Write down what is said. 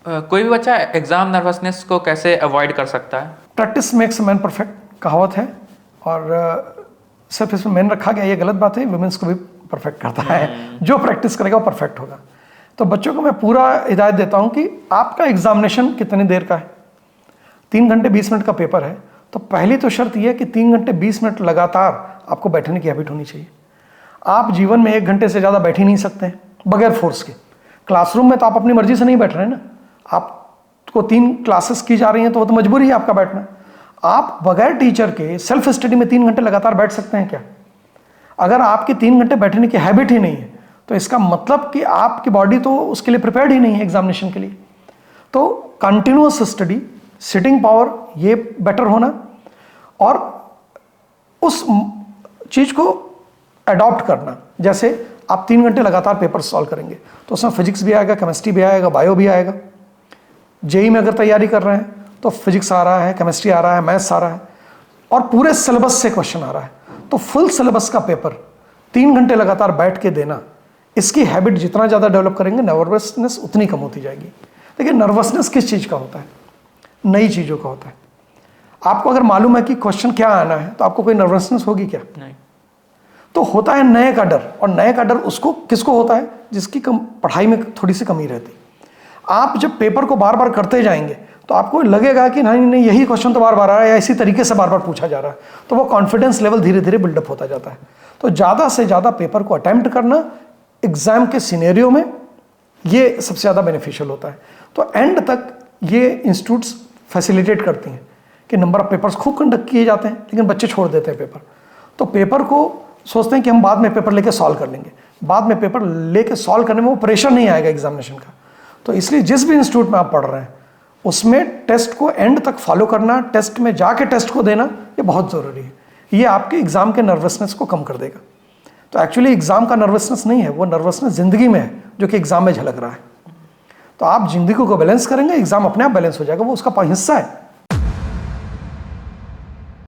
कोई भी बच्चा एग्जाम नर्वसनेस को कैसे अवॉइड कर सकता है? प्रैक्टिस मेक्स मैन परफेक्ट कहावत है, और सिर्फ इसमें मैन रखा गया ये गलत बात है, वुमेन्स को भी परफेक्ट करता है। जो प्रैक्टिस करेगा वो परफेक्ट होगा। तो बच्चों को मैं पूरा हिदायत देता हूँ कि आपका एग्जामिनेशन कितनी देर का है। 3 घंटे 20 मिनट का पेपर है, तो पहली तो शर्त यह है कि 3 घंटे 20 मिनट लगातार आपको बैठने की हैबिट होनी चाहिए। आप जीवन में 1 घंटे से ज़्यादा बैठ ही नहीं सकते हैं बगैर फोर्स के। क्लासरूम में तो आप अपनी मर्जी से नहीं बैठ रहे हैं ना, आपको 3 क्लासेस की जा रही हैं तो वो तो मजबूरी है आपका बैठना। आप बगैर टीचर के सेल्फ स्टडी में 3 घंटे लगातार बैठ सकते हैं क्या? अगर आपकी 3 घंटे बैठने की हैबिट ही नहीं है तो इसका मतलब कि आपकी बॉडी तो उसके लिए प्रिपेयर्ड ही नहीं है एग्जामिनेशन के लिए। तो कंटिन्यूअस स्टडी, सिटिंग पावर ये बेटर होना, और उस चीज़ को अडॉप्ट करना। जैसे आप 3 घंटे लगातार पेपर सॉल्व करेंगे तो उसमें फिजिक्स भी आएगा, केमिस्ट्री भी आएगा, बायो भी आएगा। जेई में अगर तैयारी कर रहे हैं तो फिजिक्स आ रहा है, केमिस्ट्री आ रहा है, मैथ्स आ रहा है, और पूरे सिलेबस से क्वेश्चन आ रहा है। तो फुल सिलेबस का पेपर 3 घंटे लगातार बैठ के देना, इसकी हैबिट जितना ज़्यादा डेवलप करेंगे नर्वसनेस उतनी कम होती जाएगी। देखिए नर्वसनेस किस चीज़ का होता है? नई चीज़ों का होता है। आपको अगर मालूम है कि क्वेश्चन क्या आना है तो आपको कोई नर्वसनेस होगी क्या? नहीं। तो होता है नए का डर, और नए का डर उसको किसको होता है? जिसकी पढ़ाई में थोड़ी सी कमी रहती। आप जब पेपर को बार बार करते जाएंगे तो आपको लगेगा कि नहीं नहीं यही क्वेश्चन तो बार बार आ रहा है या इसी तरीके से बार बार पूछा जा रहा है, तो वो कॉन्फिडेंस लेवल धीरे धीरे बिल्डअप होता जाता है। तो ज़्यादा से ज़्यादा पेपर को अटेम्प्ट करना एग्जाम के सिनेरियो में ये सबसे ज़्यादा बेनिफिशियल होता है। तो एंड तक ये इंस्टीट्यूट्स फैसिलिटेट करती हैं कि नंबर ऑफ पेपर्स खूब कंडक्ट किए जाते हैं, लेकिन बच्चे छोड़ देते हैं पेपर। तो पेपर को सोचते हैं कि हम बाद में पेपर लेके सॉल्व कर लेंगे। बाद में पेपर लेके सॉल्व करने में वो प्रेशर नहीं आएगा एग्जामिनेशन का। तो इसलिए जिस भी इंस्टीट्यूट में आप पढ़ रहे हैं उसमें टेस्ट को एंड तक फॉलो करना, टेस्ट में जाके टेस्ट को देना, ये बहुत ज़रूरी है। ये आपके एग्जाम के नर्वसनेस को कम कर देगा। तो एक्चुअली एग्जाम का नर्वसनेस नहीं है, वो नर्वसनेस ज़िंदगी में है जो कि एग्जाम में झलक रहा है। तो आप जिंदगी को बैलेंस करेंगे, एग्जाम अपने आप बैलेंस हो जाएगा, वो उसका हिस्सा है।